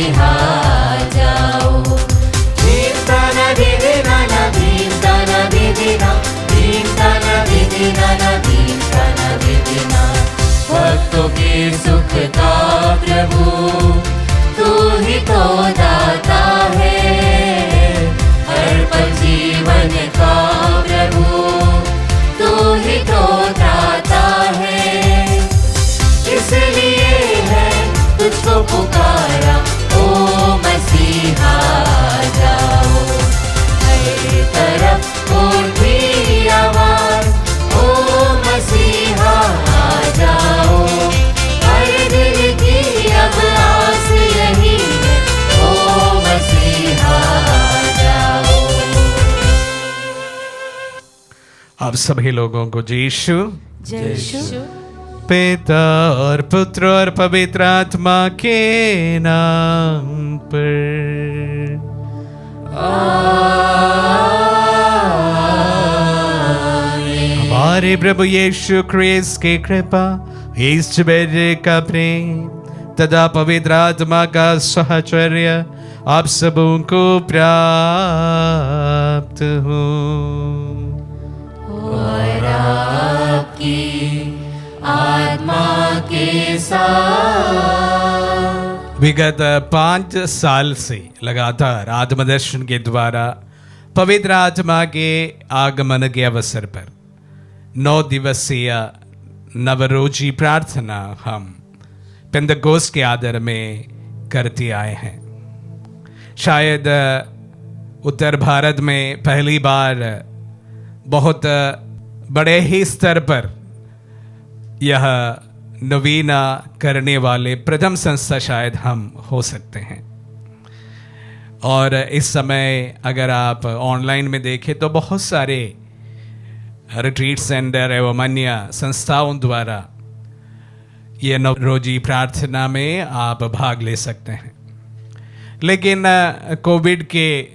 मसीहा जाओ। भीम तना दीदी नाना, भीम तना दीदी ना, भीम तना दीदी नाना, भीम तना दीदी ना। भक्तों के सुख का प्रभु तू ही तो दाता है, हर पल जीवन का प्रभु तू ही तो दाता है। इसलिए है तुझको पुकारा ओ मसीहा जाओ। हर तरफ उठी आवाज ओ मसीहा जाओ। हर दिल की अब आस यही है ओ मसीहा जाओ। आप सभी लोगों को यीशु जय यीशु। पिता और पुत्र और पवित्र आत्मा के नाम पर हमारे प्रभु यीशु क्रिस्त की कृपा, ईश्वर का प्रेम तथा पवित्र आत्मा का साहचर्य आप सबों को प्राप्त हो। और आपकी आत्मा के साथ। विगत 5 साल से लगातार आत्मदर्शन के द्वारा पवित्र आत्मा के आगमन के अवसर पर 9 दिवसीय नवरोजी प्रार्थना हम पेंतकोस्त के आदर में करते आए हैं। शायद उत्तर भारत में पहली बार बहुत बड़े ही स्तर पर यह नवीना करने वाले प्रथम संस्था शायद हम हो सकते हैं। और इस समय अगर आप ऑनलाइन में देखें तो बहुत सारे रिट्रीट सेंटर एवं अन्य संस्थाओं द्वारा ये नवरोजी प्रार्थना में आप भाग ले सकते हैं। लेकिन कोविड के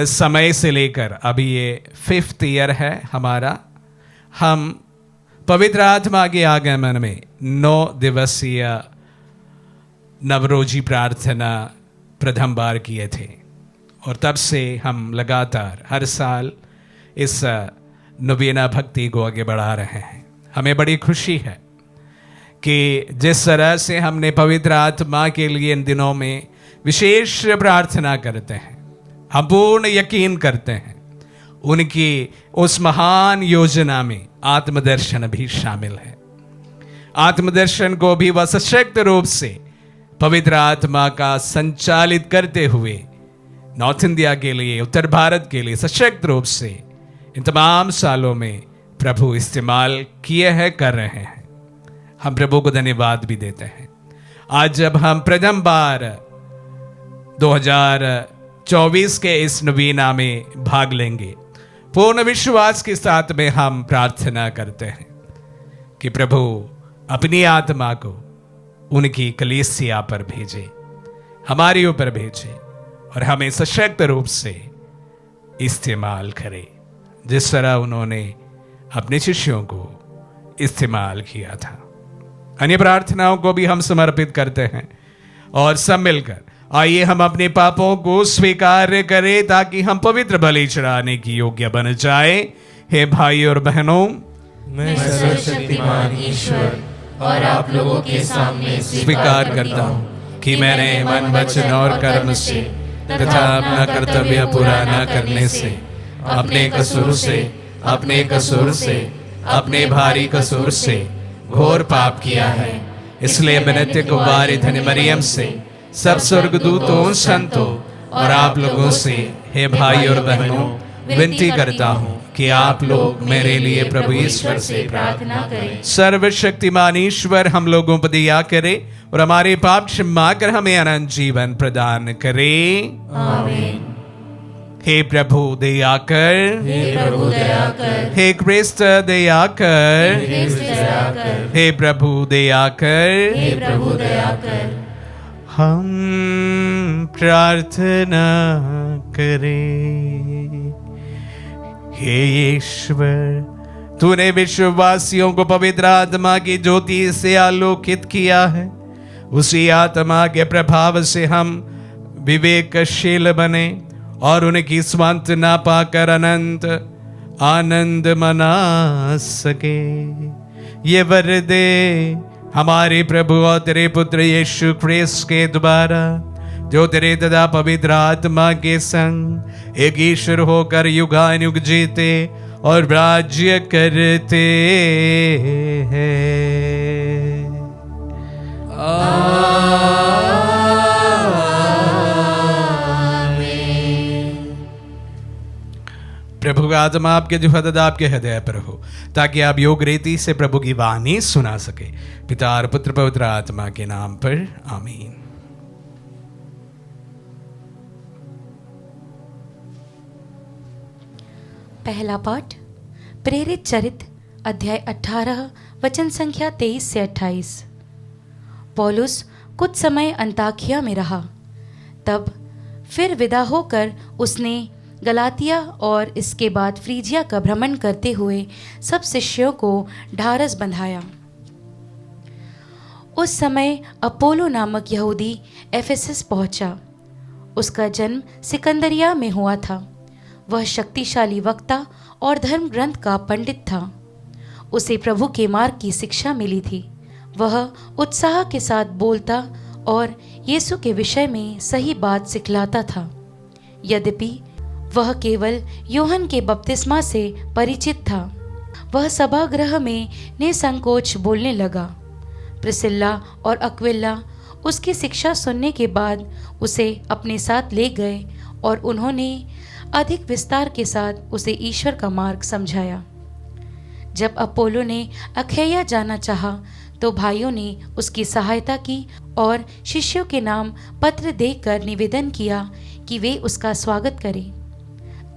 समय से लेकर अभी ये 5th ईयर है हमारा, हम पवित्र आत्मा के आगमन में 9 दिवसीय नवरोजी प्रार्थना प्रथम बार किए थे। और तब से हम लगातार हर साल इस नवीना भक्ति को आगे बढ़ा रहे हैं। हमें बड़ी खुशी है कि जिस तरह से हमने पवित्र आत्मा के लिए इन दिनों में विशेष प्रार्थना करते हैं, हम पूर्ण यकीन करते हैं उनकी उस महान योजना में आत्मदर्शन भी शामिल है। आत्मदर्शन को भी वह सशक्त रूप से पवित्र आत्मा का संचालित करते हुए नॉर्थ इंडिया के लिए, उत्तर भारत के लिए सशक्त रूप से इन तमाम सालों में प्रभु इस्तेमाल किए हैं, कर रहे हैं। हम प्रभु को धन्यवाद भी देते हैं। आज जब हम प्रथम बार 2024 के इस नवीना में भाग लेंगे, पूर्ण विश्वास के साथ में हम प्रार्थना करते हैं कि प्रभु अपनी आत्मा को उनकी कलीसिया पर भेजे, हमारे ऊपर भेजे और हमें सशक्त रूप से इस्तेमाल करे, जिस तरह उन्होंने अपने शिष्यों को इस्तेमाल किया था। अन्य प्रार्थनाओं को भी हम समर्पित करते हैं और सब मिलकर आइए हम अपने पापों को स्वीकार करें ताकि हम पवित्र बलि चढ़ाने की योग्य बन जाए। हे भाई और बहनों, मैं सर्वशक्तिमान ईश्वर और आप लोगों के सामने स्वीकार करता हूँ कि मैंने मन, वचन और कर्म से तथा अपना कर्तव्य पूरा न करने से, अपने कसूर से, अपने भारी कसूर से घोर पाप किया है। इसलिए मैं नित्य कुमारी धन्य मरियम से, सब स्वर्गदूतों, संतों और आप लोगों से, हे भाई और बहनों, विनती करता हूँ कि आप लोग मेरे लिए प्रभु ईश्वर से प्रार्थना करें। सर्वशक्तिमान ईश्वर हम लोगों पर दया करे और हमारे पाप क्षमा कर हमें अनंत जीवन प्रदान करे। आमीन। हे प्रभु दया कर, हे प्रभु दया कर, हे क्रिस्त दया कर, क्रिस्त दया कर, हे प्रभु दया कर। हे प्रभु दया कर। हम प्रार्थना करें। हे ईश्वर, तूने विश्ववासियों को पवित्र आत्मा की ज्योति से आलोकित किया है उसी आत्मा के प्रभाव से हम विवेकशील बने और उनकी सांत्वना पाकर अनंत आनंद मना सके। ये वर दे हमारे प्रभु और तेरे पुत्र यीशु ख्रिस्त के द्वारा, जो तेरे तथा पवित्र आत्मा के संग एक ईश्वर होकर युगानुयुग जीते और राज्य करते हैं। प्रभु का आत्मा आपके जो हृदय आपके हृदय पर हो, ताकि आप योग रीति से प्रभु की वाणी सुना सके। पिता और पुत्र पवित्र आत्मा के नाम पर आमीन। पहला पाठ प्रेरित चरित्र अध्याय 18 वचन संख्या 23 से 28। पौलुस कुछ समय अंताकिया में रहा, तब फिर विदा होकर उसने गलातिया और इसके बाद फ्रीजिया का भ्रमण करते हुए सब शिष्यों को ढारस बंधाया। उस समय अपोलो नामक यहूदी एफेसस पहुंचा। उसका जन्म सिकंदरिया में हुआ था। वह शक्तिशाली वक्ता और धर्म ग्रंथ का पंडित था। उसे प्रभु के मार्ग की शिक्षा मिली थी। वह उत्साह के साथ बोलता और यीशु के विषय में सही बात सिखलाता था। यद्यपि वह केवल यूहन्ना के बपतिस्मा से परिचित था। वह सभागृह में निसंकोच बोलने लगा। प्रिसिल्ला और अक्विला उसकी शिक्षा सुनने के बाद उसे अपने साथ ले गए और उन्होंने अधिक विस्तार के साथ उसे ईश्वर का मार्ग समझाया। जब अपोलो ने अखैया जाना चाहा, तो भाइयों ने उसकी सहायता की और शिष्यों के नाम पत्र देकर निवेदन किया कि वे उसका स्वागत करें।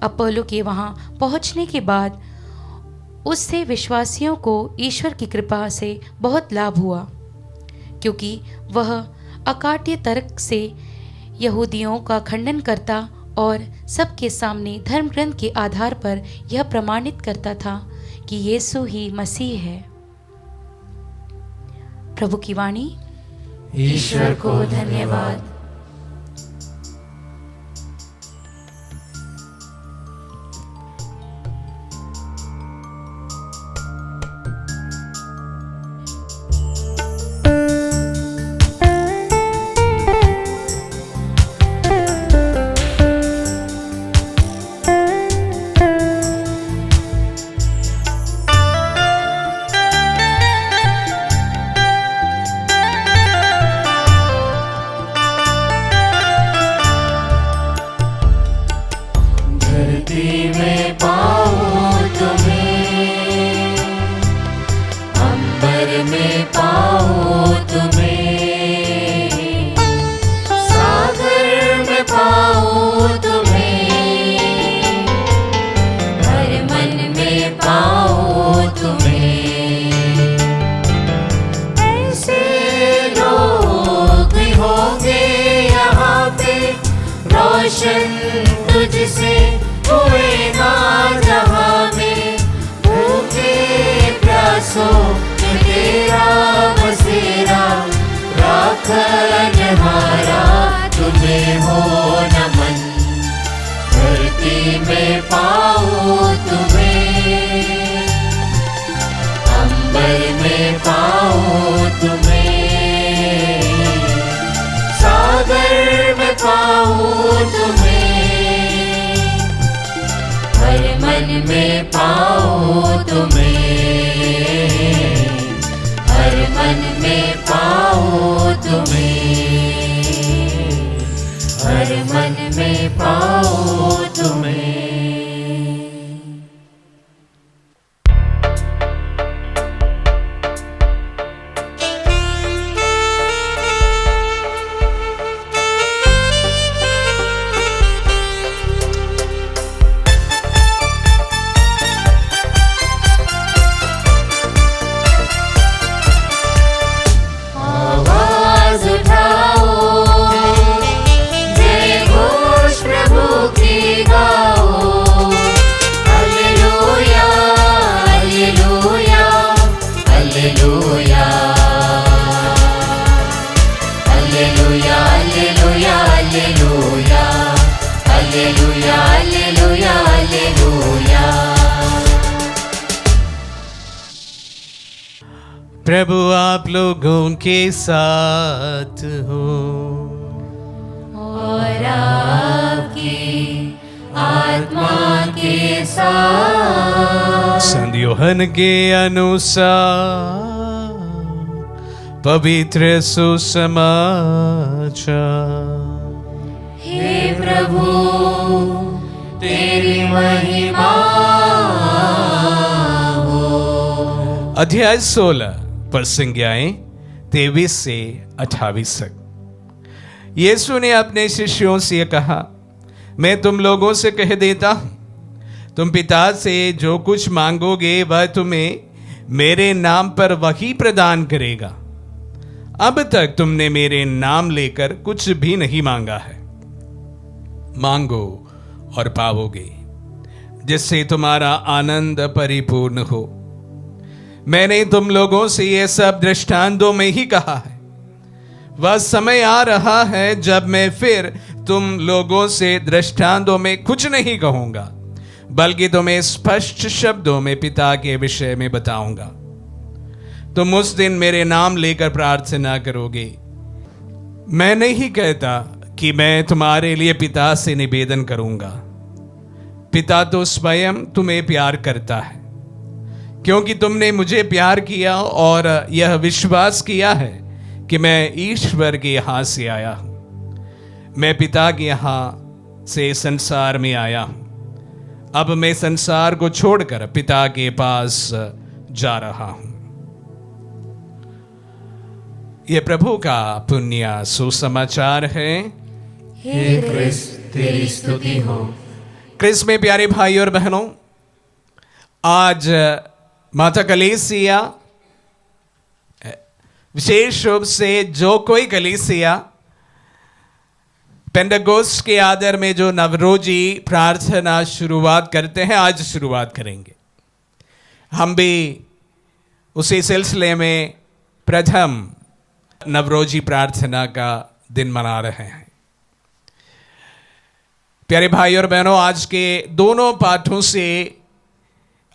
अपोलो के वहां पहुंचने के बाद उससे विश्वासियों को ईश्वर की कृपा से बहुत लाभ हुआ, क्योंकि वह अकाट्य तर्क से यहूदियों का खंडन करता और सबके सामने धर्म ग्रंथ के आधार पर यह प्रमाणित करता था कि यीशु ही मसीह है। प्रभु की वाणी। ईश्वर को धन्यवाद। तुझसे हुए ना जहां में, भूखे प्यासों में तेरा बसेरा, राखनहारा तुम्हें हो नमन। धरती में पाऊं तुम्हें, अंबर में पाऊं तुम्हें, सागर में पाऊं तुम्हें, हर मन में पाऊं तुम्हें, हर मन में पाऊं तुम्हें, हर मन में पाऊं तुम्हें। प्रभु आप लोगों के साथ हो और आपकी आत्मा के साथ। संत यूहन्ना के अनुसार पवित्र सुसमाचार। हे प्रभु तेरी महिमा हो। अध्याय 16 पर संज्ञाएं 23 से 28 तक। यीशु ने अपने शिष्यों से कहा, मैं तुम लोगों से कह देता हूं, तुम पिता से जो कुछ मांगोगे वह तुम्हें मेरे नाम पर वही प्रदान करेगा। अब तक तुमने मेरे नाम लेकर कुछ भी नहीं मांगा है। मांगो और पाओगे, जिससे तुम्हारा आनंद परिपूर्ण हो। मैंने तुम लोगों से यह सब दृष्टांतों में ही कहा है। वह समय आ रहा है जब मैं फिर तुम लोगों से दृष्टांतों में कुछ नहीं कहूंगा, बल्कि तुम्हें स्पष्ट शब्दों में पिता के विषय में बताऊंगा। तुम उस दिन मेरे नाम लेकर प्रार्थना करोगे। मैं नहीं कहता कि मैं तुम्हारे लिए पिता से निवेदन करूंगा। पिता तो स्वयं तुम्हें प्यार करता है, क्योंकि तुमने मुझे प्यार किया और यह विश्वास किया है कि मैं ईश्वर के यहां से आया हूं। मैं पिता के यहां से संसार में आया हूं। अब मैं संसार को छोड़कर पिता के पास जा रहा हूं। यह प्रभु का पुण्य सुसमाचार है। हे क्रिस्त तेरी स्तुति हो। क्रिस्त में प्यारे भाई और बहनों, आज माता कलीसिया, विशेष रूप से जो कोई कलीसिया पेंटेकोस्ट के आदर में जो नवरोजी प्रार्थना शुरुआत करते हैं, आज शुरुआत करेंगे। हम भी उसी सिलसिले में प्रथम नवरोजी प्रार्थना का दिन मना रहे हैं। प्यारे भाई और बहनों, आज के दोनों पाठों से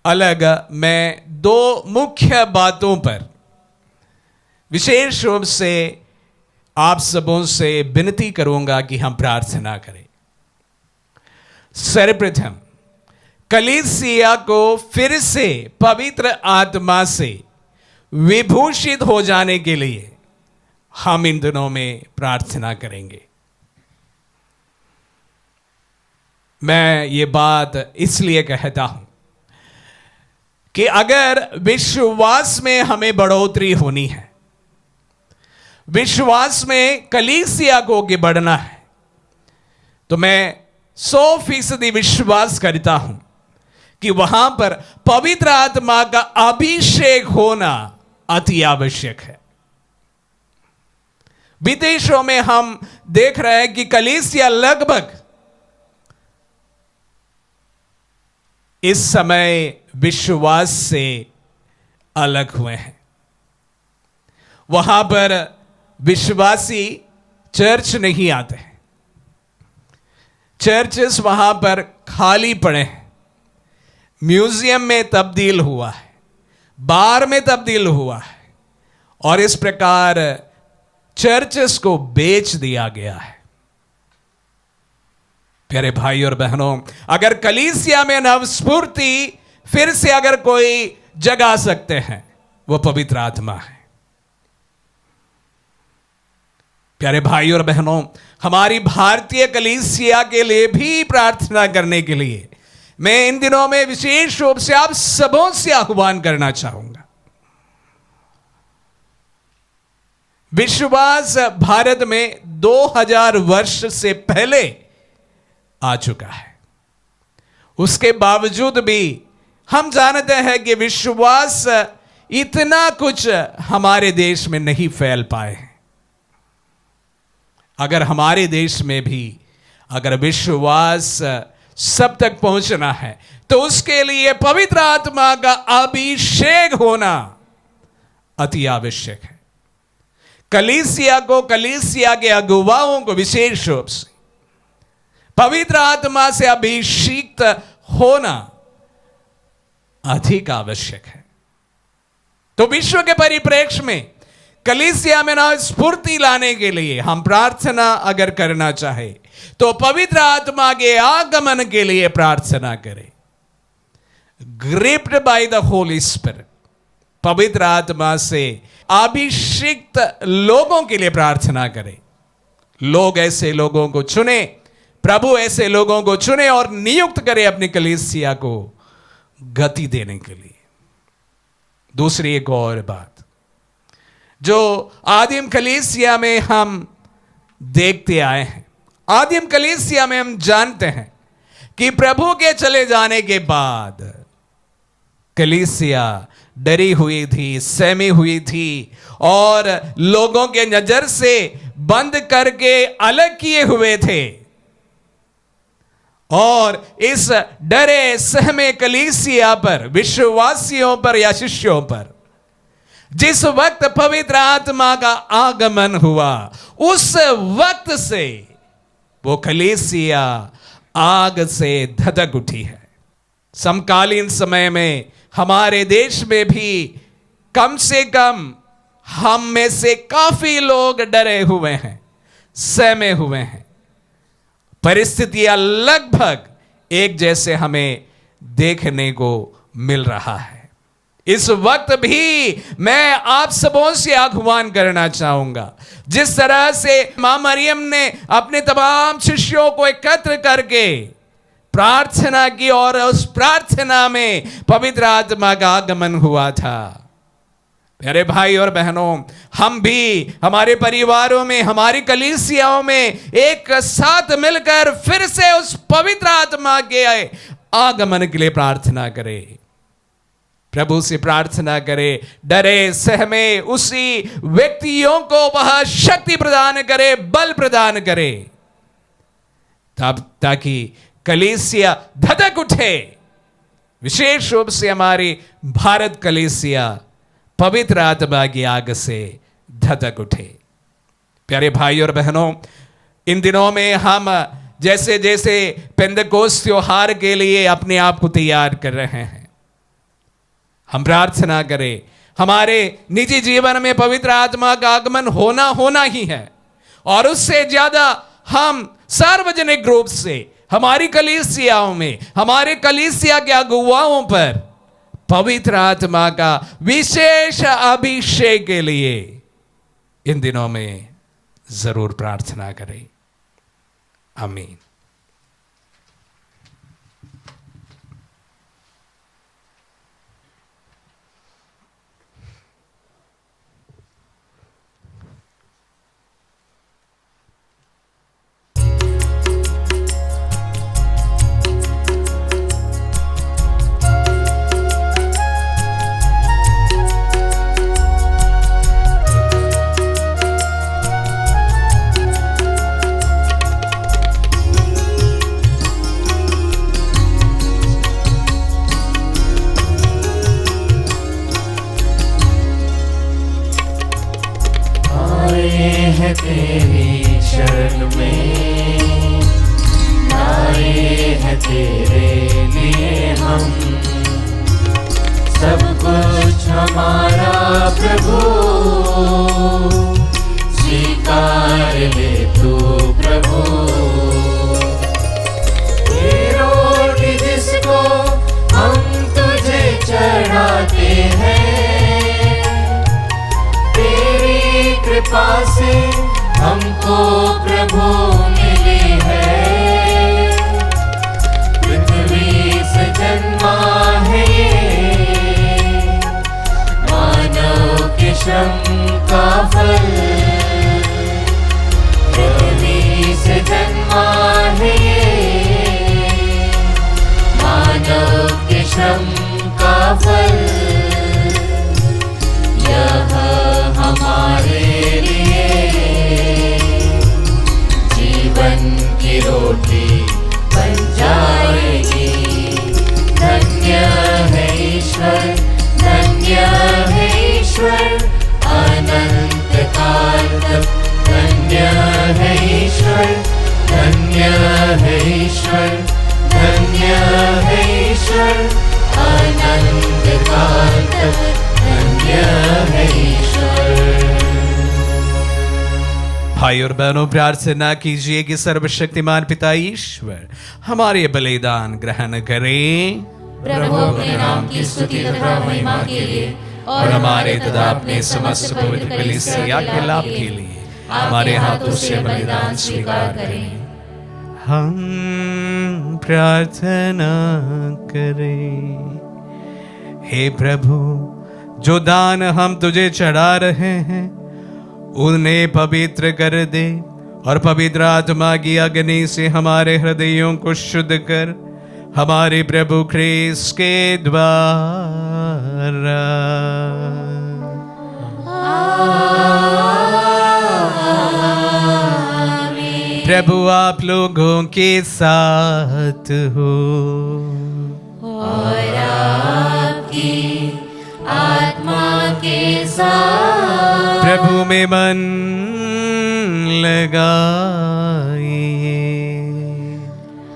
अलग मैं दो मुख्य बातों पर विशेष रूप से आप सबों से विनती करूंगा कि हम प्रार्थना करें। सर्वप्रथम कलीसिया को फिर से पवित्र आत्मा से विभूषित हो जाने के लिए हम इन दिनों में प्रार्थना करेंगे। मैं ये बात इसलिए कहता हूं कि अगर विश्वास में हमें बढ़ोतरी होनी है, विश्वास में कलीसिया को आगे बढ़ना है, तो मैं 100% विश्वास करता हूं कि वहां पर पवित्र आत्मा का अभिषेक होना अति आवश्यक है। विदेशों में हम देख रहे हैं कि कलीसिया लगभग इस समय विश्वास से अलग हुए हैं। वहां पर विश्वासी चर्च नहीं आते हैं। चर्चेस वहां पर खाली पड़े हैं। म्यूजियम में तब्दील हुआ है, बार में तब्दील हुआ है, और इस प्रकार चर्चेस को बेच दिया गया है। प्यारे भाई और बहनों, अगर कलीसिया में नवस्फूर्ति फिर से अगर कोई जगा सकते हैं, वो पवित्र आत्मा है। प्यारे भाई और बहनों, हमारी भारतीय कलीसिया के लिए भी प्रार्थना करने के लिए मैं इन दिनों में विशेष रूप से आप सबों से आह्वान करना चाहूंगा। विश्वास भारत में 2000 वर्ष से पहले आ चुका है। उसके बावजूद भी हम जानते हैं कि विश्वास इतना कुछ हमारे देश में नहीं फैल पाए हैं। अगर हमारे देश में भी अगर विश्वास सब तक पहुंचना है, तो उसके लिए पवित्र आत्मा का अभिषेक होना अति आवश्यक है। कलीसिया को, कलीसिया के अगुवाओं को विशेष रूप से पवित्र आत्मा से अभिषिक्त होना अधिक आवश्यक है। तो विश्व के परिप्रेक्ष्य में कलीसिया में ना स्फूर्ति लाने के लिए हम प्रार्थना अगर करना चाहे तो पवित्र आत्मा के आगमन के लिए प्रार्थना करें। Gripped by the Holi spirit, पवित्र आत्मा से अभिषिक्त लोगों के लिए प्रार्थना करें। लोग ऐसे लोगों को चुने, प्रभु ऐसे लोगों को चुने और नियुक्त करे अपनी कलीसिया को गति देने के लिए। दूसरी एक और बात जो आदिम कलीसिया में हम देखते आए हैं, आदिम कलीसिया में हम जानते हैं कि प्रभु के चले जाने के बाद कलीसिया डरी हुई थी, सहमी हुई थी और लोगों के नजर से बंद करके अलग किए हुए थे। और इस डरे सहमे कलीसिया पर, विश्वासियों पर या शिष्यों पर जिस वक्त पवित्र आत्मा का आगमन हुआ, उस वक्त से वो कलीसिया आग से धधक उठी है। समकालीन समय में हमारे देश में भी कम से कम हम में से काफी लोग डरे हुए हैं, सहमे हुए हैं। परिस्थितियां लगभग एक जैसे हमें देखने को मिल रहा है। इस वक्त भी मैं आप सबों से आह्वान करना चाहूंगा, जिस तरह से मां मरियम ने अपने तमाम शिष्यों को एकत्र करके प्रार्थना की और उस प्रार्थना में पवित्र आत्मा का आगमन हुआ था। प्यारे भाई और बहनों, हम भी हमारे परिवारों में, हमारी कलीसियाओं में एक साथ मिलकर फिर से उस पवित्र आत्मा के आगमन के लिए प्रार्थना करें। प्रभु से प्रार्थना करें, डरे सहमे उसी व्यक्तियों को वह शक्ति प्रदान करे, बल प्रदान करे, तब ताकि कलीसिया धधक उठे। विशेष रूप से हमारी भारत कलीसिया पवित्र आत्मा की आग से धधक उठे। प्यारे भाई और बहनों, इन दिनों में हम जैसे जैसे पेंदकोस्त त्योहार के लिए अपने आप को तैयार कर रहे हैं, हम प्रार्थना करें हमारे निजी जीवन में पवित्र आत्मा का आगमन होना ही है, और उससे ज्यादा हम सार्वजनिक रूप से हमारी कलीसियाओं में, हमारे कलीसिया के अगुवाओं पर पवित्र आत्मा का विशेष अभिषेक के लिए इन दिनों में जरूर प्रार्थना करें। आमीन। तेरी शरण में आए हैं, तेरे लिए हम सब कुछ हमारा प्रभु स्वीकार ले तू प्रभु। ये रोटी जिसको हम तुझे चढ़ाते हैं, तेरी कृपा से हमको प्रभु मिली है। पृथ्वी से जन्मा है ये मानव के श्रम का फल। पृथ्वी से जन्मा है ये मानव के श्रम का फल। यह हमारे जीवन की रोटी बन जाएगी। धन्य है ईश्वर, धन्य है ईश्वर, अनंत काल तक धन्य है ईश्वर, धन्य है ईश्वर, धन्य है ईश्वर, अनंत काल तक धन्य भाई और बहनों, प्रार्थना कीजिए कि सर्वशक्तिमान पिता ईश्वर हमारे बलिदान ग्रहण करें, प्रभु अपने नाम की स्तुति तथा महिमा के लिए और हमारे तथा अपने समस्त पवित्र कलीसिया के लाभ के लिए हमारे हाथों से बलिदान स्वीकार करें। हम प्रार्थना करें। हे प्रभु, जो दान हम तुझे चढ़ा रहे हैं उन्हें पवित्र कर दे और पवित्र आत्मा की अग्नि से हमारे हृदयों को शुद्ध कर हमारे प्रभु ख्रीस्त के द्वारा। प्रभु आप लोगों के साथ हो और आपकी आत्मा के साथ। प्रभु में मन लगाइए।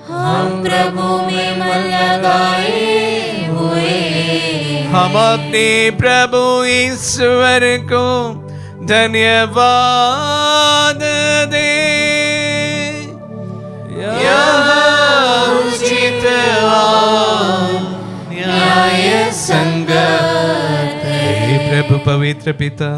हम प्रभु में मन लगाए हुए हम अपने प्रभु ईश्वर को धन्यवाद दे। यह उचित और न्याय संगत है। हे प्रभु पवित्र पिता,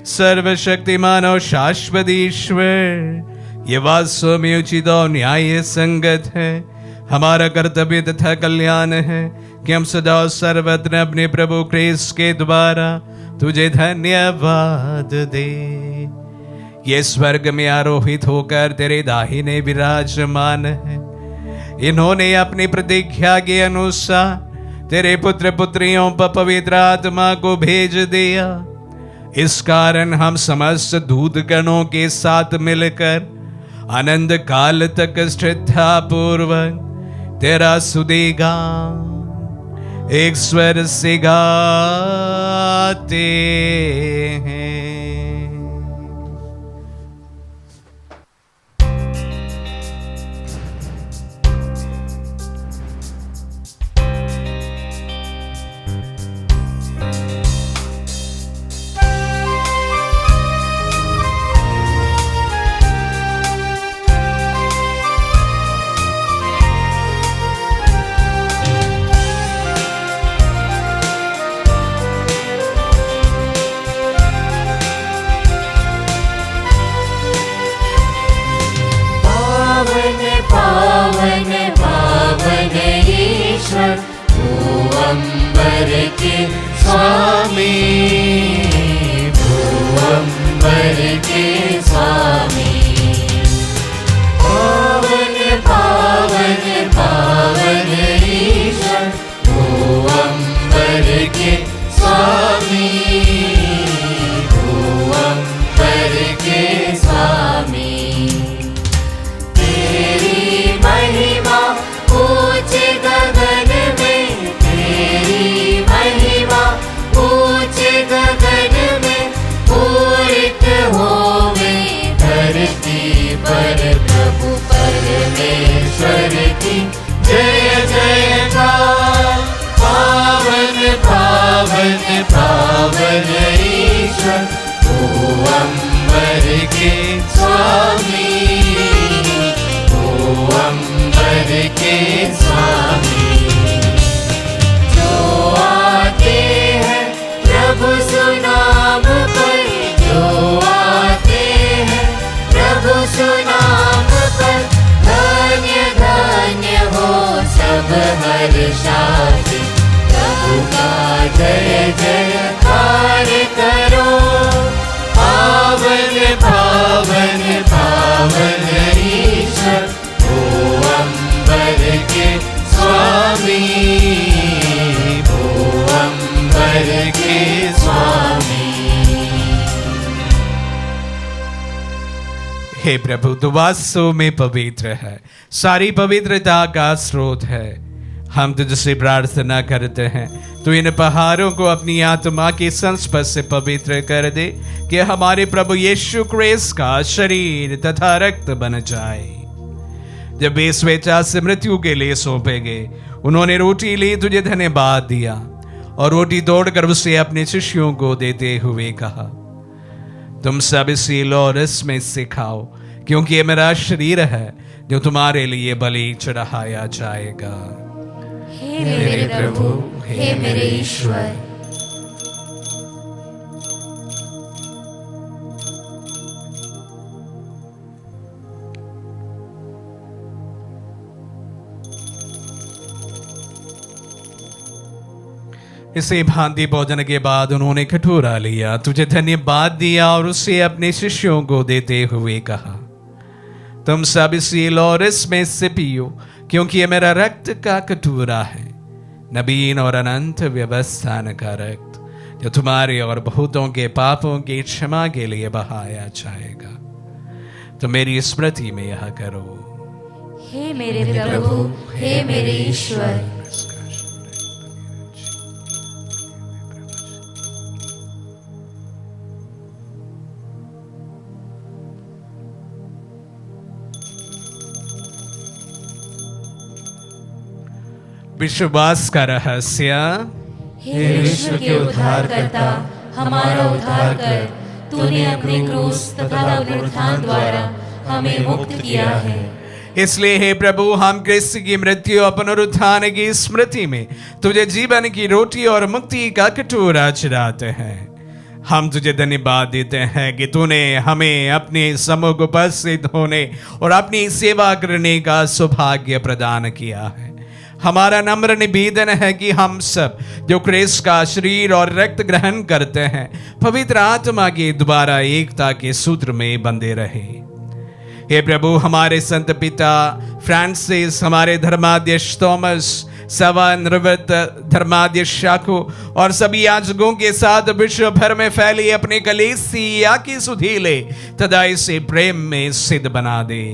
सर्वशक्तिमान और शाश्वत ईश्वर, ये वास्तव में उचित और न्याय संगत है। हमारा कर्तव्य तथा कल्याण है कि हम सदा और सर्वत्र अपने प्रभु ख्रीस्त के द्वारा तुझे धन्यवाद दे। ये स्वर्ग में आरोहित होकर तेरे दाहिने विराजमान है। इन्होंने अपनी प्रतिज्ञा के अनुसार तेरे पुत्र पुत्रियों पर पवित्र आत्मा को भेज दिया। इस कारण हम समस्त दूतगणों के साथ मिलकर अनंत काल तक श्रद्धा पूर्वक तेरा सुदेगान एक स्वर से गाते हैं। पावन पावन ईश्वर भूअंबर के स्वामी, भूअंबर के स्वामी। पावन पावन पावन ईश्वर भूअंबर के स्वामी, भूअंबर के स्वामी। महिमा ऊंचे गगन में, तेरी महिमा ऊंचे गगन में पूरित होवे धरती पर। प्रभु परमेश्वर की जय जयकार। पावन पावन पावन ईश्वर भूअंबर के स्वामी, भूअंबर के स्वामी। जो आते हैं प्रभु सुनाम पर, जो आते हैं प्रभु सुनाम पर, धन्य धन्य हो सब हर्षाते। प्रभु का जय जयकार करो। पावन पावन पावन ईश्वर भूअंबर के स्वामी, भूअंबर के स्वामी। हे प्रभु, तू वास्तव में पवित्र है, सारी पवित्रता का स्रोत है। हम तुझसे प्रार्थना करते हैं, तू इन पहाड़ों को अपनी आत्मा के संस्पर्श से पवित्र कर दे कि हमारे प्रभु यीशु ख्रीस्त का शरीर तथा रक्त बन जाए। जब वे स्वेच्छा से मृत्यु के लिए सौंपे गए, उन्होंने रोटी ली, तुझे धन्यवाद दिया और रोटी तोड़कर उसे अपने शिष्यों को देते हुए कहा, तुम सब इसी लो और इसमें से खाओ, क्योंकि ये मेरा शरीर है जो तुम्हारे लिए बलि चढ़ाया जाएगा। हे मेरे प्रभु, हे मेरे ईश्वर। इसे भांति भोजन के बाद उन्होंने कटोरा लिया, तुझे धन्यवाद दिया और उसे अपने शिष्यों को देते हुए कहा, तुम सब इसी लो और इसमें से पियो, क्योंकि ये मेरा रक्त का कटोरा है, नवीन और अनंत व्यवस्थान का रक्त, जो तुम्हारे और बहुतों के पापों की क्षमा के लिए बहाया जाएगा। तो मेरी स्मृति में यह करो। हे मेरे प्रभु, हे मेरे ईश्वर। विश्वास का रहस्य। हे विश्व के उद्धार करता, हमारा उद्धार कर। तूने अपने क्रूस तथा पुनरुत्थान द्वारा हमें मुक्त किया है। इसलिए हे प्रभु, हम क्रिस्त की मृत्यु और पुनरुत्थान की स्मृति में तुझे जीवन की रोटी और मुक्ति का कटोरा चढ़ाते हैं। हम तुझे धन्यवाद देते हैं कि तूने हमें अपने सम्मुख उपस्थित होने और अपनी सेवा करने का सौभाग्य प्रदान किया है। हमारा नम्र निवेदन है कि हम सब जो क्रिस्त का शरीर और रक्त ग्रहण करते हैं, पवित्र आत्मा के द्वारा एकता के सूत्र में बंधे रहे। हे प्रभु, हमारे संत पिता फ्रांसिस, हमारे धर्माध्यक्ष थॉमस, सवा निवृत्त धर्माध्यक्ष शाखो और सभी याजकों के साथ विश्व भर में फैली अपने कलीसिया की सुधीले तथा इसे प्रेम में सिद्ध बना दे।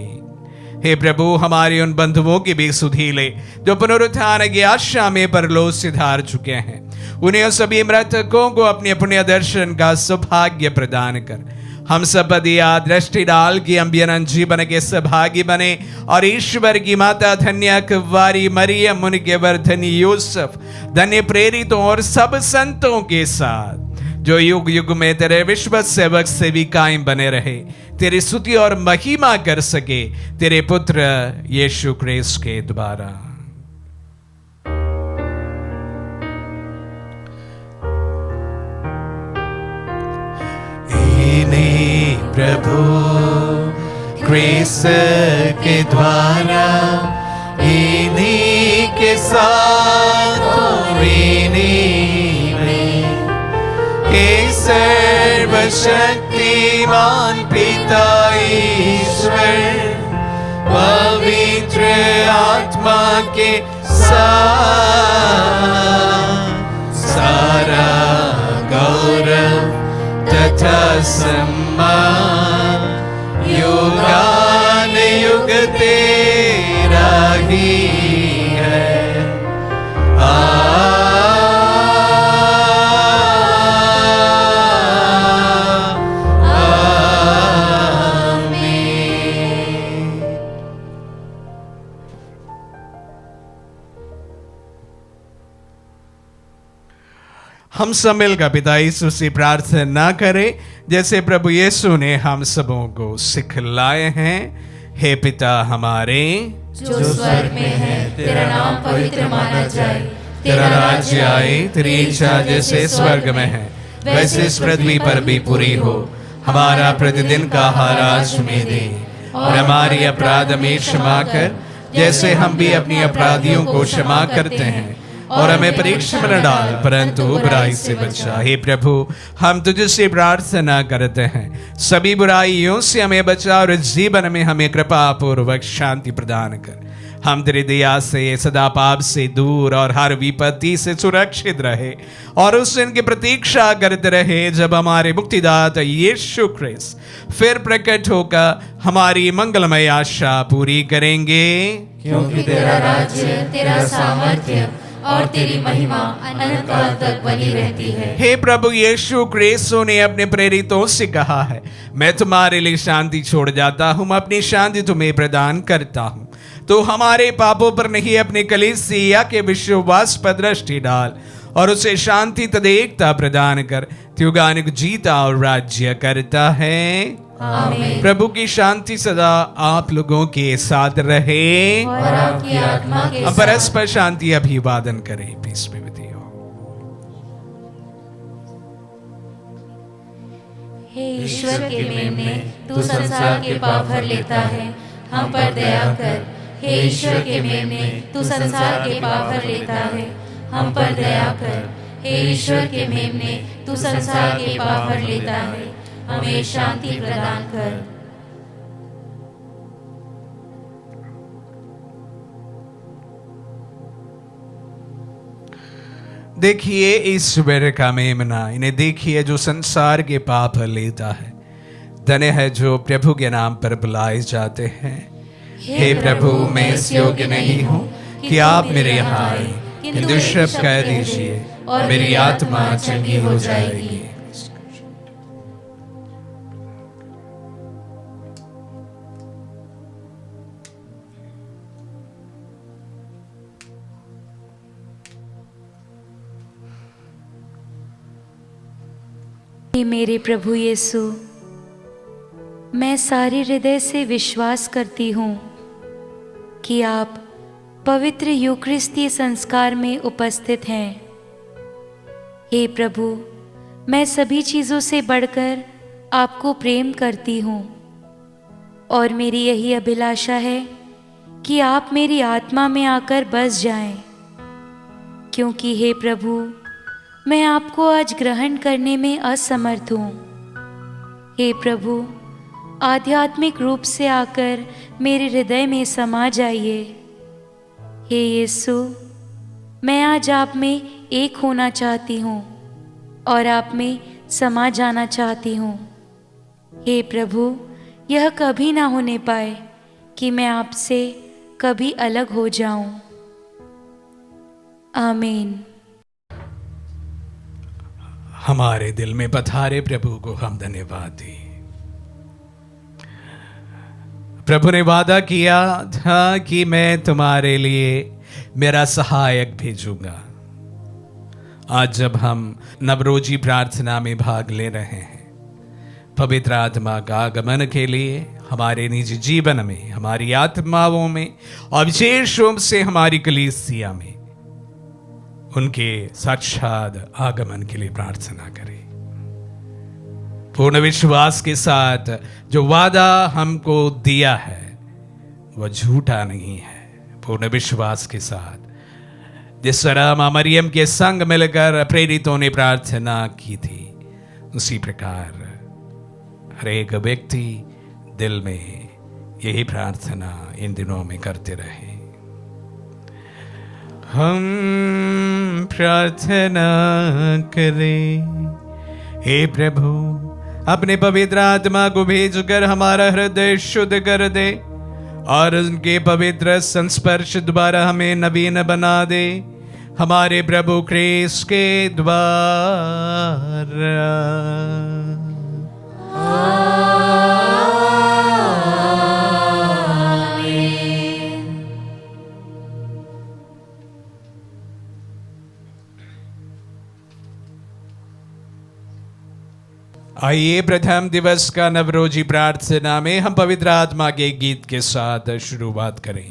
हे प्रभु, हमारे उन बंधुओं की भी सुधीले जो पुनरुत्थान की आशा में परलोक सिधार चुके हैं, उन्हें सभी मृतकों को अपने पुण्य दर्शन का सौभाग्य प्रदान कर हम सब दिया दृष्टि डाल की अम्बियन जीवन के सहभागी बने और ईश्वर की माता धन्य कुंवारी मरियम, उनके वर्धनी यूसुफ, धन्य प्रेरितों और सब संतों के साथ जो युग युग में तेरे विश्व सेवक से भी कायम बने रहे, तेरी स्तुति और महिमा कर सके तेरे पुत्र यीशु क्रिस्त के द्वारा। इन्हीं प्रभु क्रिस्त के द्वारा, इन्हीं के साथ और इन्हीं में हे सर्वशक्तिमान पिता ईश्वर, पवित्र आत्मा के साथ सारा गौरव तथा सम्मान युगान युग तेरा ही है। हम सब मिलकर पिता यीशु से प्रार्थना करें जैसे प्रभु यीशु ने हम सबों को सिखलाए हैं। हे पिता हमारे जो स्वर्ग में है, तेरा नाम पवित्र माना जाए, तेरा राज्य आए, तेरी इच्छा जैसे स्वर्ग में है वैसे इस पृथ्वी पर भी पूरी हो। हमारा प्रतिदिन का आहार आज हमें दे और हमारी अपराध में क्षमा कर जैसे हम भी अपनी अपराधियों को क्षमा करते हैं, और हमें परीक्षा में न डाल परंतु बुराई से बचा। हे प्रभु, हम तुझसे प्रार्थना करते हैं सभी बुराइयों से हमें बचा और जीवन में हमें कृपा पूर्वक शांति प्रदान कर। हम तेरी दया से सदा पाप से दूर और हर विपत्ति से सुरक्षित रहे और उस दिन की प्रतीक्षा करते रहे जब हमारे मुक्तिदाता यीशु क्रिस्त फिर प्रकट होकर हमारी मंगलमय आशा पूरी करेंगे। क्योंकि तेरा राज्य, तेरा सामर्थ्य और तेरी महिमा अनंत काल तक बनी रहती है। हे प्रभु यीशु क्रिस्त ने अपने प्रेरितों से कहा है, मैं तुम्हारे लिए शांति छोड़ जाता हूँ, मैं अपनी शांति तुम्हें प्रदान करता हूँ। तो हमारे पापों पर नहीं अपने कलीसिया के विश्वास पर दृष्टि डाल और उसे शांति तथा एकता प्रदान कर, युगानुग जीता और राज्य करता है। आमीन। प्रभु की शांति सदा आप लोगों के साथ रहे और आपकी आत्मा के हम साथ। परस्पर शांति अभिवादन करें। Peace be with you. हे ईश्वर के मेमने, तू संसार के पाप भर लेता है, हम पर दया कर। हे ईश्वर के मेमने, तू संसार के पाप भर लेता है, हम पर दया कर। हे ईश्वर के मेमने, तू संसार के पाप भर लेता है, हमें शांति प्रदान कर। देखिए ईश्वर का मेमना, इन्हें देखिए जो संसार के पाप लेता है। धन्य है जो प्रभु के नाम पर बुलाए जाते हैं। हे प्रभु, मैं इस योग्य नहीं हूँ कि आप मेरे यहाँ आए, किंतु शब्द कह दीजिए और मेरी आत्मा चंगी हो जाएगी। मेरे प्रभु यीशु, मैं सारे हृदय से विश्वास करती हूँ कि आप पवित्र यूक्रिस्तीय संस्कार में उपस्थित हैं। हे प्रभु, मैं सभी चीज़ों से बढ़कर आपको प्रेम करती हूँ और मेरी यही अभिलाषा है कि आप मेरी आत्मा में आकर बस जाएं, क्योंकि हे प्रभु, मैं आपको आज ग्रहण करने में असमर्थ हूँ। हे प्रभु, आध्यात्मिक रूप से आकर मेरे हृदय में समा जाइए। हे यीशु, मैं आज आप में एक होना चाहती हूँ और आप में समा जाना चाहती हूँ। हे प्रभु, यह कभी ना होने पाए कि मैं आपसे कभी अलग हो जाऊं। आमीन। हमारे दिल में पधारे प्रभु को हम धन्यवाद दें। प्रभु ने वादा किया था कि मैं तुम्हारे लिए मेरा सहायक भेजूंगा। आज जब हम नवरोजी प्रार्थना में भाग ले रहे हैं, पवित्र आत्मा का आगमन के लिए हमारे निजी जीवन में, हमारी आत्माओं में और विशेष रूप से हमारी कलीसिया में उनके साक्षात आगमन के लिए प्रार्थना करें। पूर्ण विश्वास के साथ जो वादा हमको दिया है वह झूठा नहीं है। पूर्ण विश्वास के साथ जिस तरह मां मरियम के संग मिलकर प्रेरितों ने प्रार्थना की थी, उसी प्रकार हर एक व्यक्ति दिल में यही प्रार्थना इन दिनों में करते रहे। हम प्रार्थना करें। हे प्रभु, अपने पवित्र आत्मा को भेजकर हमारा हृदय शुद्ध कर दे और उनके पवित्र संस्पर्श द्वारा हमें नवीन बना दे, हमारे प्रभु क्रिस्त के द्वारा। आइए प्रथम दिवस का नवरोजी प्रार्थना में हम पवित्र आत्मा के गीत के साथ शुरुआत करें।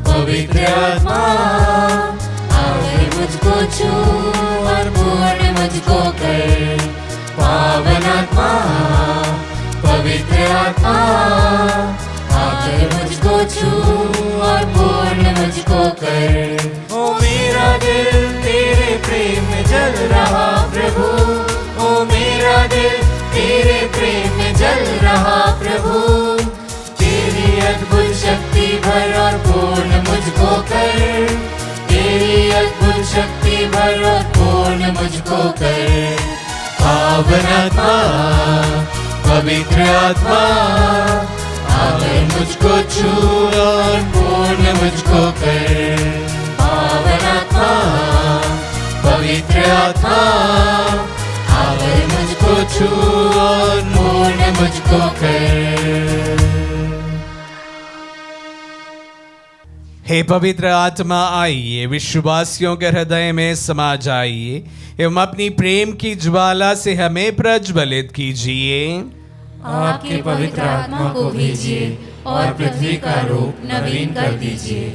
पवित्र आत्मा आकर मुझको छू और पूर्ण मुझको कर। पावन आत्मा, पवित्र आत्मा आकर मुझको छू और पूर्ण मुझको कर। ओ मेरा दिल तेरे प्रेम में जल रहा प्रभु, ओ मेरा दिल तेरे प्रेम में जल रहा प्रभु। तेरी अद्भुत शक्ति भर और पूर्ण मुझको कर, तेरी अद्भुत शक्ति भर और पूर्ण मुझको कर। पावन आत्मा, पवित्र आत्मा आकर मुझको छू और पूर्ण मुझको कर। पावन आत्मा, आत्मा आकर मुझको छू और पूर्ण मुझको कर। हे पवित्र आत्मा, आइए विश्वासियों के हृदय में समा जाइए एवं अपनी प्रेम की ज्वाला से हमें प्रज्वलित कीजिए। आपके पवित्र आत्मा को भेजिए और पृथ्वी का रूप नवीन कर दीजिए।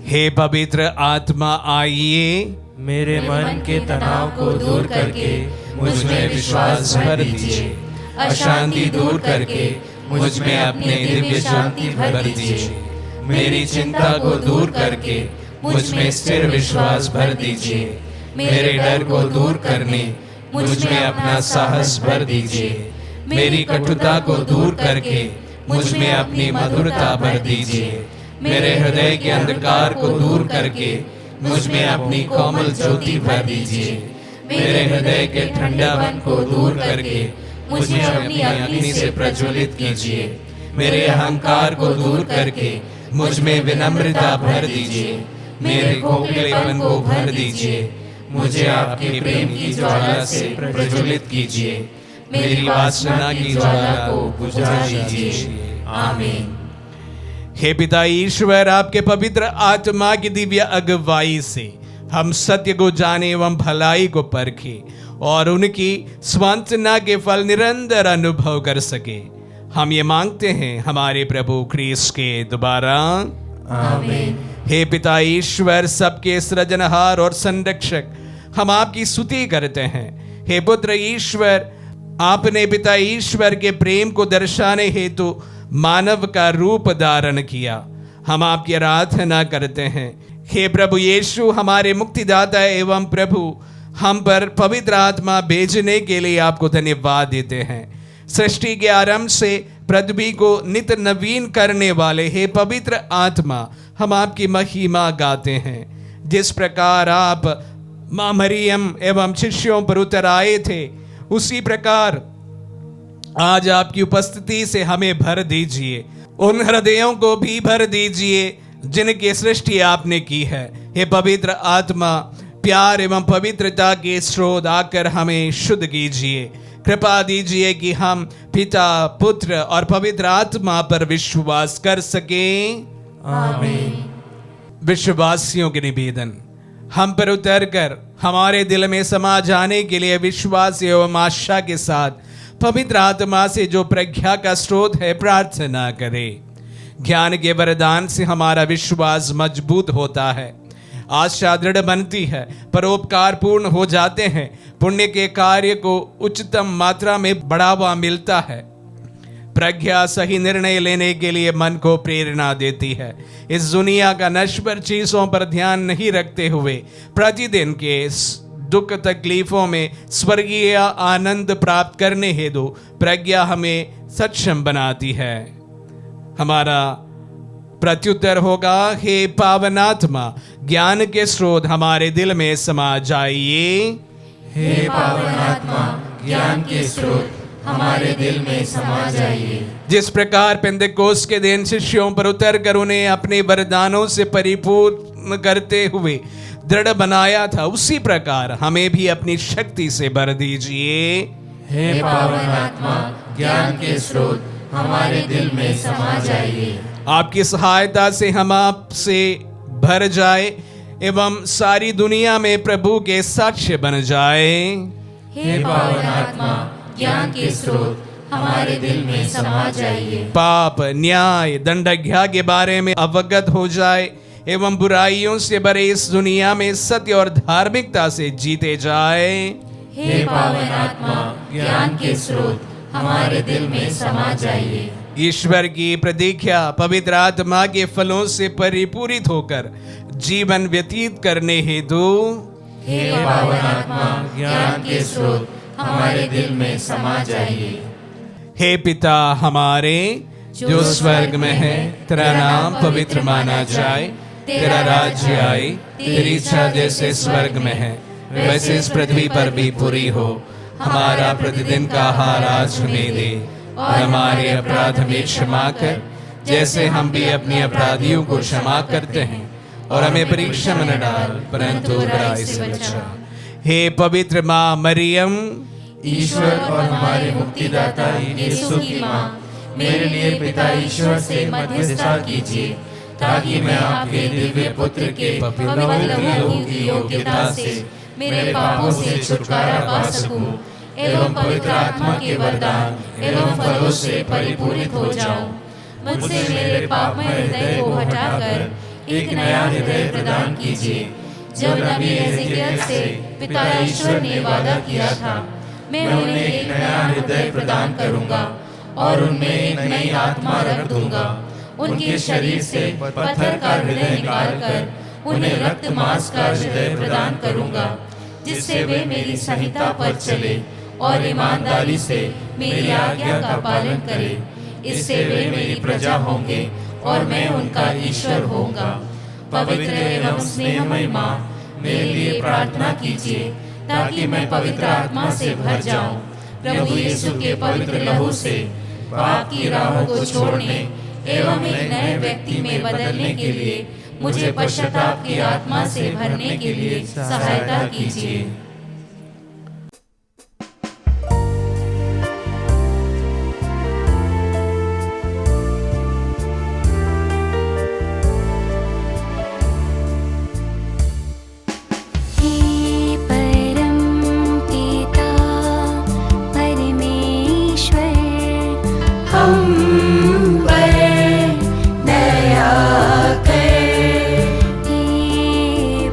हे पवित्र आत्मा, आइए मेरे मन के तनाव को दूर करके मुझ में विश्वास भर दीजिए। अशांति दूर करके मुझ में अपने दिव्य शांति भर दीजिए। मेरी चिंता को दूर करके मुझ में स्थिर विश्वास भर दीजिए। मेरे डर को दूर करने मुझ में अपना साहस भर दीजिए। मेरी कटुता को दूर करके मुझ में अपनी मधुरता भर दीजिए। मेरे हृदय के अंधकार को दूर करके मुझ में अपनी कोमल ज्योति भर दीजिए। मेरे हृदय के ठंडापन को दूर करके मुझ में अपनी अग्नि से प्रज्वलित कीजिए। मेरे अहंकार को दूर करके मुझ में विनम्रता भर दीजिए। मेरे खोखलेपन को भर दीजिए। मुझे आपके प्रेम की ज्वाला से प्रज्वलित कीजिए। मेरी वासना की ज्वाला को बुझा दीजिए। आमीन। हे पिता ईश्वर, आपके पवित्र आत्मा की दिव्य अगुवाई से हम सत्य को जाने एवं भलाई को परखे और उनकी स्वांतना के फल निरंतर अनुभव कर सके। हम ये मांगते हैं हमारे प्रभु क्रिस्त के द्वारा। आमीन। हे पिता ईश्वर, सबके सृजनहार और संरक्षक, हम आपकी स्तुति करते हैं। हे पुत्र ईश्वर, आपने पिता ईश्वर के प्रेम को दर्शाने हेतु मानव का रूप धारण किया। हम आपकी आराधना करते हैं। हे प्रभु यीशु, हमारे मुक्तिदाता एवं प्रभु, हम पर पवित्र आत्मा भेजने के लिए आपको धन्यवाद देते हैं। सृष्टि के आरंभ से पृथ्वी को नित नवीन करने वाले हे पवित्र आत्मा, हम आपकी महिमा गाते हैं। जिस प्रकार आप मां मरियम एवं शिष्यों पर उतर आए थे, उसी प्रकार आज आपकी उपस्थिति से हमें भर दीजिए। उन हृदयों को भी भर दीजिए जिनकी सृष्टि आपने की है। हे पवित्र आत्मा, प्यार एवं पवित्रता के स्रोत आकर हमें शुद्ध कीजिए। कृपा दीजिए कि हम पिता, पुत्र और पवित्र आत्मा पर विश्वास कर सकें। आमीन। विश्वासियों के निवेदन, हम पर उतरकर हमारे दिल में समा जाने के लिए विश्वास एवं आशा के साथ पवित्र आत्मा से जो प्रज्ञा का स्रोत है प्रार्थना करें। ज्ञान के वरदान से हमारा विश्वास मजबूत होता है, आशा दृढ़ बनती है, परोपकार पूर्ण हो जाते हैं, पुण्य के कार्य को उच्चतम मात्रा में बढ़ावा मिलता है। प्रज्ञा सही निर्णय लेने के लिए मन को प्रेरणा देती है। इस दुनिया का नश्वर चीजों पर ध्यान नहीं रखते हुए प्रतिदिन के दुख तकलीफों में स्वर्गीय आनंद प्राप्त करने हेतु प्रज्ञा हमें सक्षम बनाती है। हमारा प्रत्युत्तर होगा, हे पावनात्मा, ज्ञान के स्रोत हमारे दिल में समा जाइए। हे पावनात्मा, ज्ञान के स्रोत हमारे दिल में समा जाइए। जिस प्रकार पेंतेकोस्त के दिन शिष्यों पर उतर कर उन्हें अपने वरदानों से परिपूर्ण करते हुए दृढ़ बनाया था, उसी प्रकार हमें भी अपनी शक्ति से भर दीजिए। हे पावनात्मा, ज्ञान के स्रोत हमारे दिल में समा जाइए। आपकी सहायता से हम आपसे भर जाए एवं सारी दुनिया में प्रभु के साक्ष्य बन जाए। हे पावनात्मा, ज्ञान के स्रोत हमारे दिल में समा जाइए। पाप, न्याय, दंडज्ञा के बारे में अवगत हो जाए एवं बुराइयों से भरे इस दुनिया में सत्य और धार्मिकता से जीते जाए। हे पावनात्मा, ज्ञान के स्रोत हमारे दिल में समा जाइए। ईश्वर की प्रतीक्षा पवित्र आत्मा के फलों से परिपूरित होकर जीवन व्यतीत करने हेतु हे पावनात्मा, ज्ञान के स्रोत हमारे दिल में समा जाइए। हे पिता हमारे जो स्वर्ग में है, तेरा नाम पवित्र माना जाए, तेरा राज्य आए, तेरी इच्छा जैसे स्वर्ग में है वैसे इस पृथ्वी पर भी पूरी हो। हमारा प्रतिदिन का आहार आज हमें दे और हमारे अपराध हमें क्षमा कर, जैसे हम भी अपने अपराधियों को क्षमा करते हैं, और हमें परीक्षा में न डाल परंतु बुराई से बचा। हे पवित्र माँ मरियम, ईश्वर और हमारे मुक्तिदाता यीशु की माँ, मेरे लिए पिता ईश्वर से मध्यस्थता कीजिए, ताकि मैं आपके दिव्य पुत्र के पवित्र लहू की योग्यता से मेरे पापों से छुटकारा पा सकूं एवं पवित्र आत्मा के वरदान एवं फलों से परिपूरित हो जाऊं। मुझसे मेरे पापमय हृदय को हटाकर एक नया हृदय प्रदान कीजिए। जब नबी एजेकियल से पिता ईश्वर ने वादा किया था, मैं उन्हें एक नया हृदय प्रदान करूंगा और उनमें एक नई आत्मा रख दूंगा। उनके शरीर से पत्थर का हृदय निकालकर उन्हें रक्त मांस का हृदय प्रदान करूंगा, जिससे वे मेरी संहिता पर चले और ईमानदारी से मेरी आज्ञा का पालन करें। इससे वे मेरी प्रजा होंगे और मैं उनका ईश्वर होऊंगा। पवित्र एवं स्नेहमय माँ, मेरे लिए प्रार्थना कीजिए, ताकि मैं पवित्र आत्मा से भर जाऊं। प्रभु यीशु के पवित्र लहू से पाप की राहों को छोड़ने एवं एक नए व्यक्ति में बदलने के लिए मुझे पश्चाताप की आत्मा से भरने के लिए सहायता कीजिए।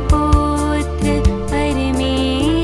पुत्र परमेश्वर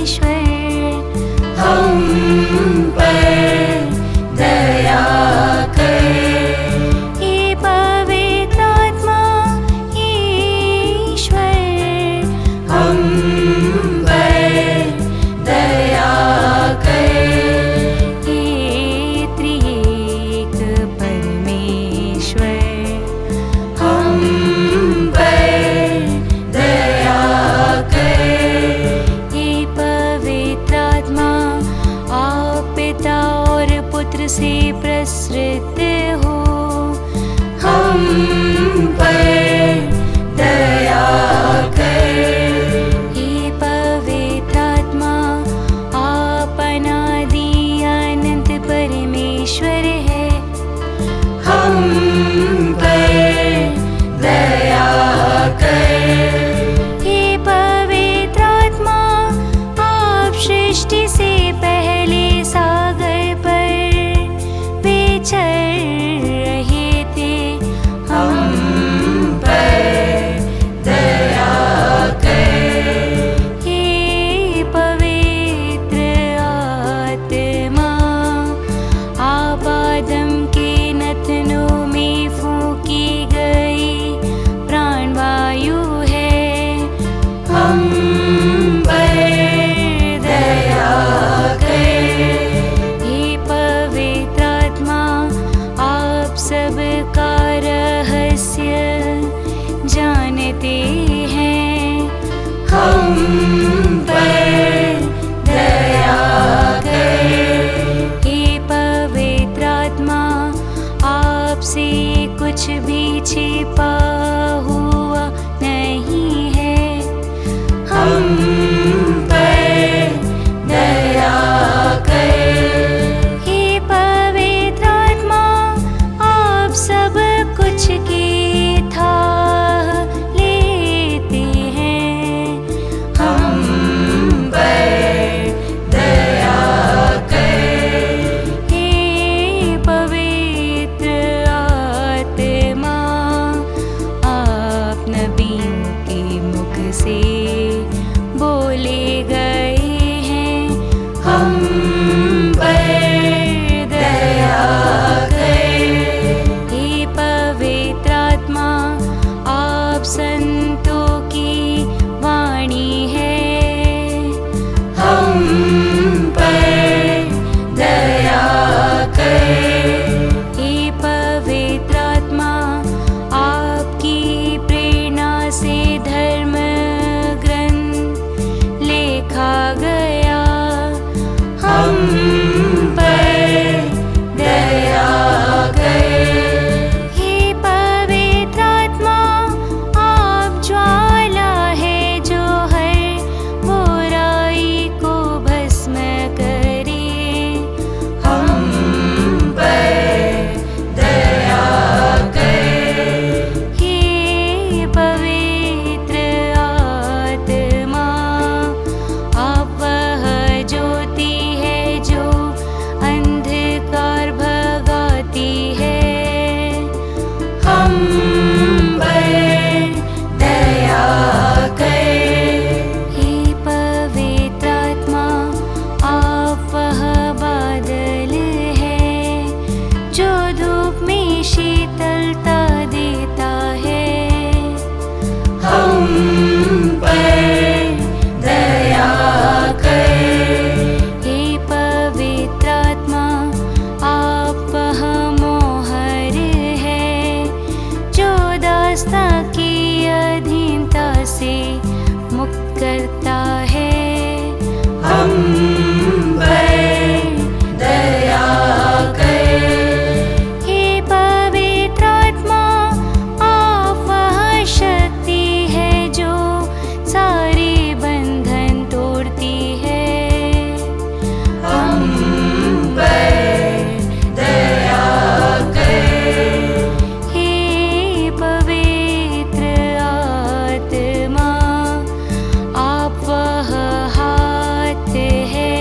आप वह हाथ है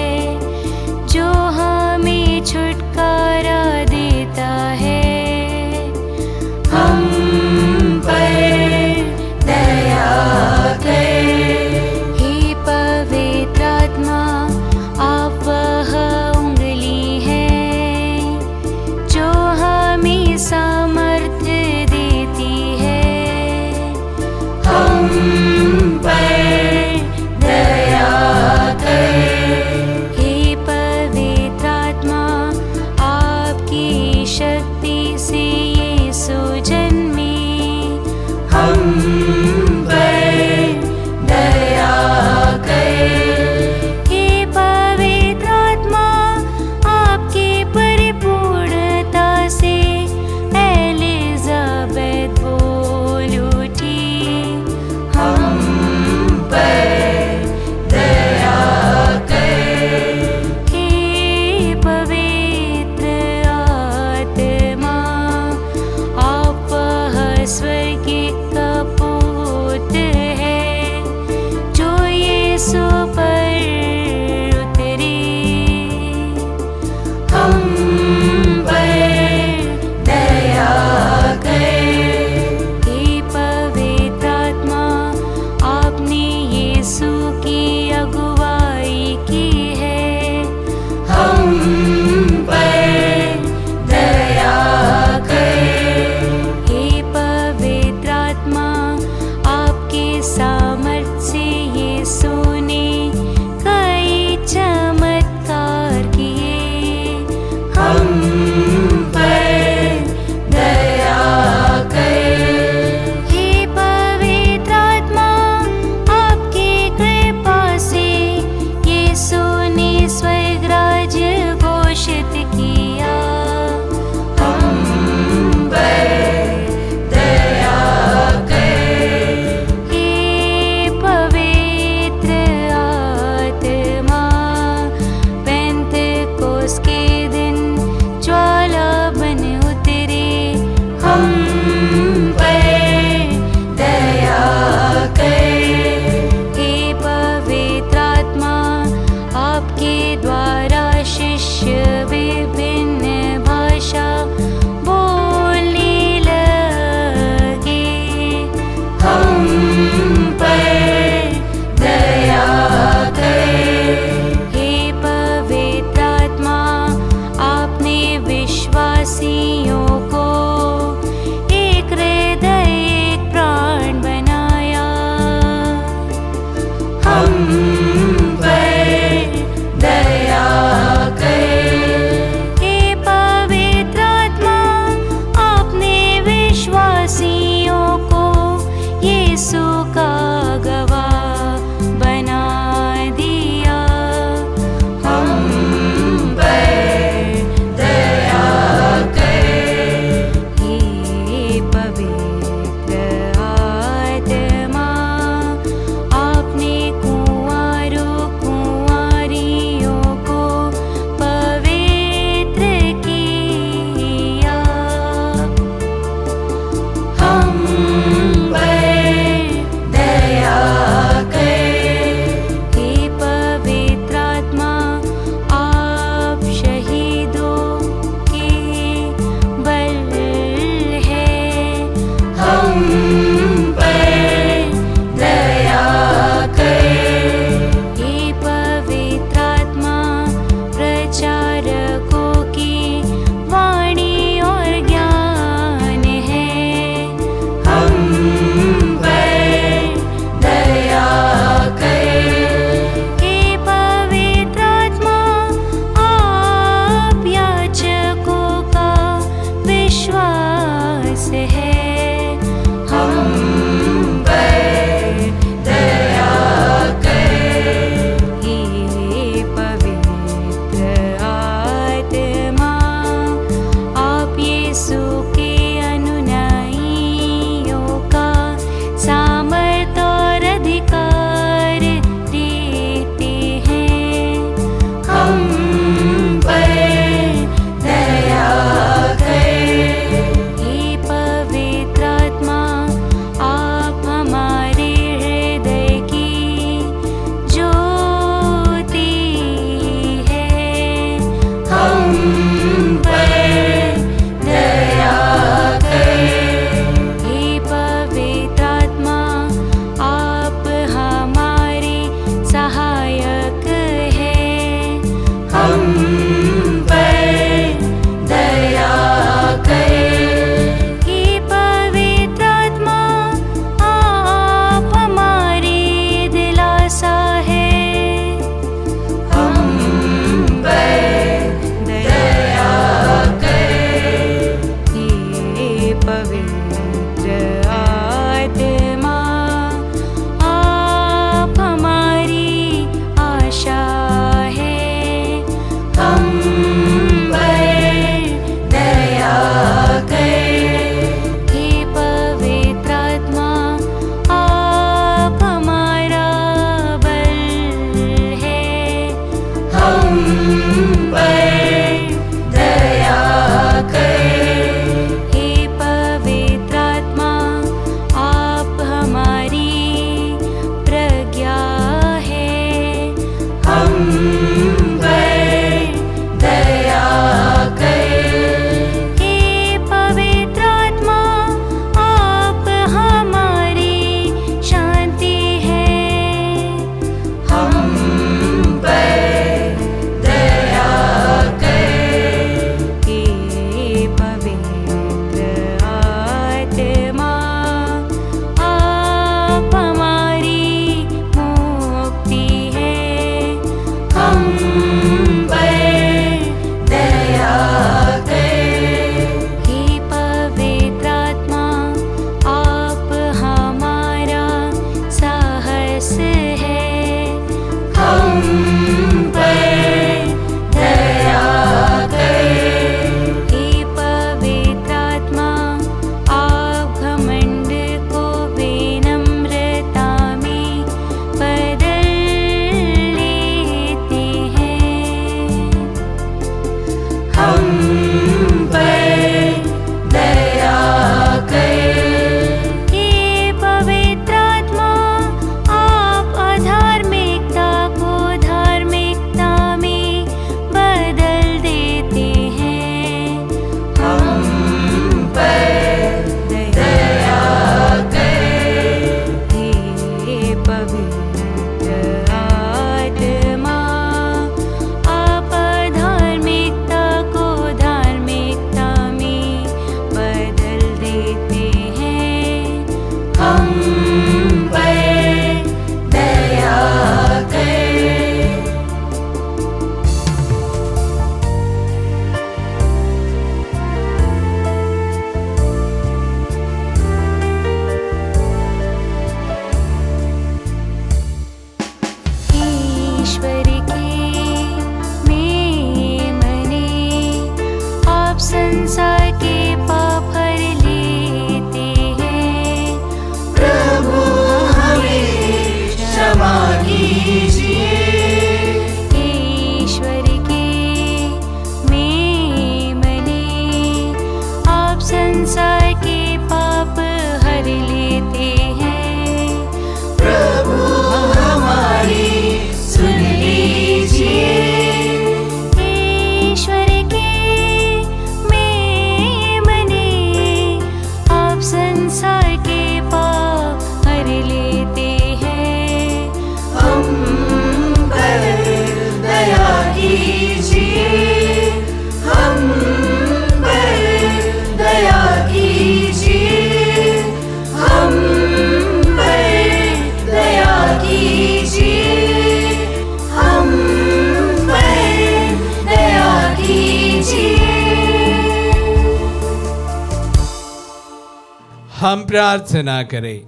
हम प्रार्थना करें।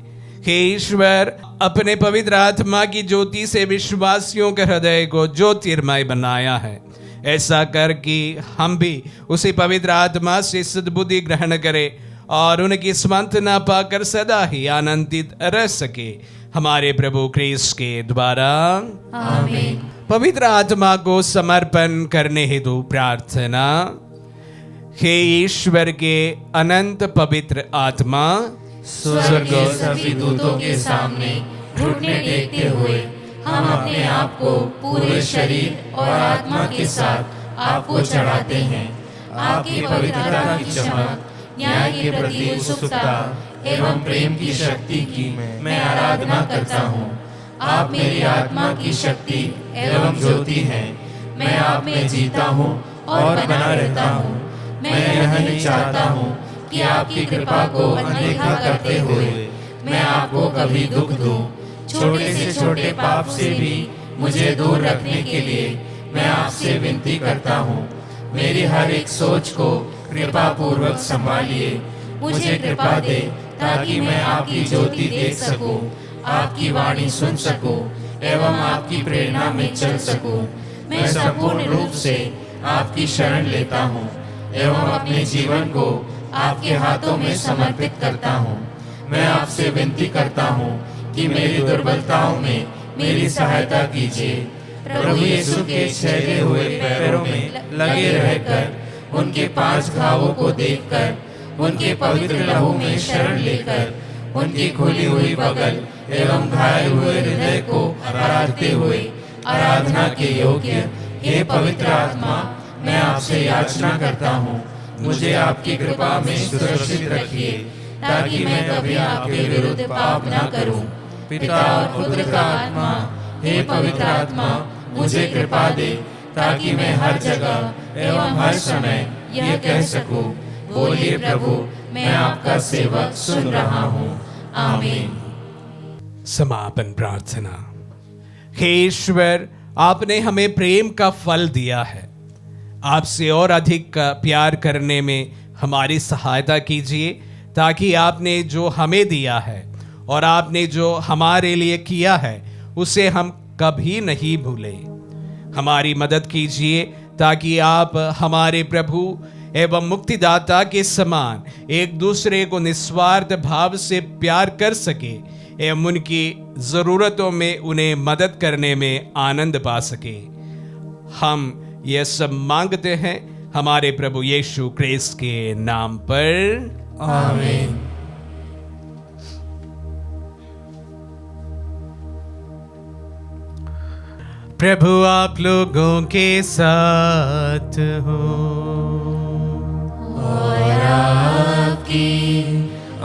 हे ईश्वर, अपने पवित्र आत्मा की ज्योति से विश्वासियों के हृदय को ज्योतिर्मय बनाया है। ऐसा कर कि हम भी उसी पवित्र आत्मा से सद्बुद्धि ग्रहण करें और उनकी सांत्वना पाकर सदा ही आनंदित रह सके, हमारे प्रभु क्रिस्त के द्वारा आमीन। पवित्र आत्मा को समर्पण करने हेतु प्रार्थना। हे ईश्वर के अनंत पवित्र आत्मा, स्वर्ग और सभी दूतों के सामने घुटने टेकते हुए हम अपने आप को पूरे शरीर और आत्मा के साथ आपको चढ़ाते हैं। आपकी पवित्रता की चमक, न्याय के प्रति उत्सुकता एवं प्रेम की शक्ति की मैं आराधना करता हूँ। आप मेरी आत्मा की शक्ति एवं ज्योति हैं। मैं आप में जीता हूँ और बना रहता हूँ। मैं यह नहीं चाहता हूँ कि आपकी कृपा को अनदेखा करते हुए मैं आपको कभी दुख दूं। छोटे से छोटे पाप से भी मुझे दूर रखने के लिए मैं आपसे विनती करता हूँ। मेरी हर एक सोच को कृपा पूर्वक संभालिए। मुझे कृपा दे ताकि मैं आपकी ज्योति देख सकूं, आपकी वाणी सुन सकूं एवं आपकी प्रेरणा में चल सकूं। मैं संपूर्ण रूप से आपकी शरण लेता हूँ एवं अपने जीवन को आपके हाथों में समर्पित करता हूँ। मैं आपसे विनती करता हूँ कि मेरी दुर्बलताओं में मेरी सहायता कीजिए। प्रभु यीशु के छैले हुए पैरों में लगे रहकर, उनके 5 घावों को देखकर, उनके पवित्र लहू में शरण लेकर, उनकी खुली हुई बगल एवं घायल हुए हृदय को आराधते हुए आराधना के योग्य हे पवित्र आत्मा, मैं आपसे याचना करता हूँ, मुझे आपकी कृपा में सुरक्षित रखिए, ताकि मैं कभी आपके विरुद्ध पाप न करूं। पिता और पुत्र का आत्मा, हे पवित्र आत्मा, मुझे कृपा दे, ताकि मैं हर जगह एवं हर समय यह कह सकूं, बोलिए प्रभु, मैं आपका सेवक सुन रहा हूँ। आमीन। समापन प्रार्थना। हे ईश्वर, आपने हमें प्रेम का फल दिया है। आपसे और अधिक प्यार करने में हमारी सहायता कीजिए, ताकि आपने जो हमें दिया है और आपने जो हमारे लिए किया है उसे हम कभी नहीं भूलें। हमारी मदद कीजिए, ताकि आप हमारे प्रभु एवं मुक्तिदाता के समान एक दूसरे को निस्वार्थ भाव से प्यार कर सके एवं उनकी ज़रूरतों में उन्हें मदद करने में आनंद पा सके। हम यह सब मांगते हैं हमारे प्रभु यीशु क्रिस्त के नाम पर, आमीन। प्रभु आप लोगों के साथ हो और आपकी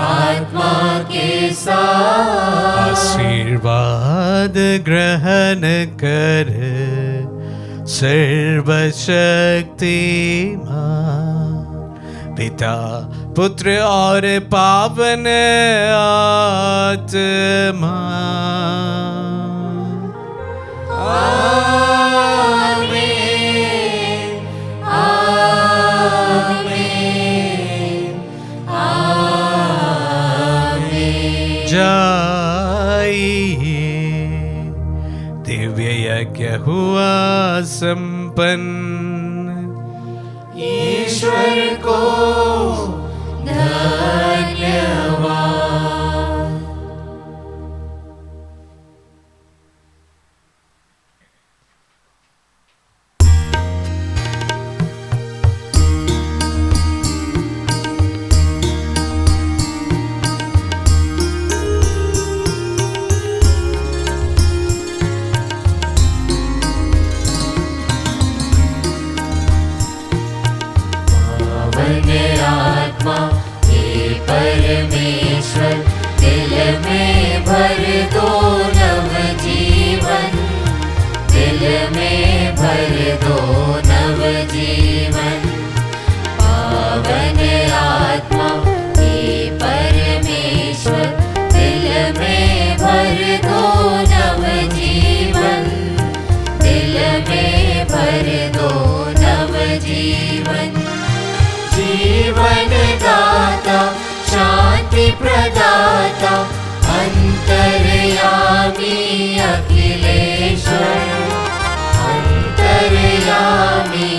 आत्मा के साथ। आशीर्वाद ग्रहण कर सर्वशक्तिमान पिता, पुत्र और पावन आत्मा। आमीन, आमीन, आमीन। जाइए, दिव्य यज्ञ हुआ संपन्न। ईश्वर को धन्यवाद। आत्मा हे परमेश्वर, दिल में भर दो नव जीवन, दिल में भर दो नव जीवन। पावन आत्मा हे परमेश्वर, दिल में भर दो नव जीवन, दिल में भर दो नव जीवन। जीवन दाता, शांति प्रदाता, अंतर्यामी अखिलेश्वर, अंतर्यामी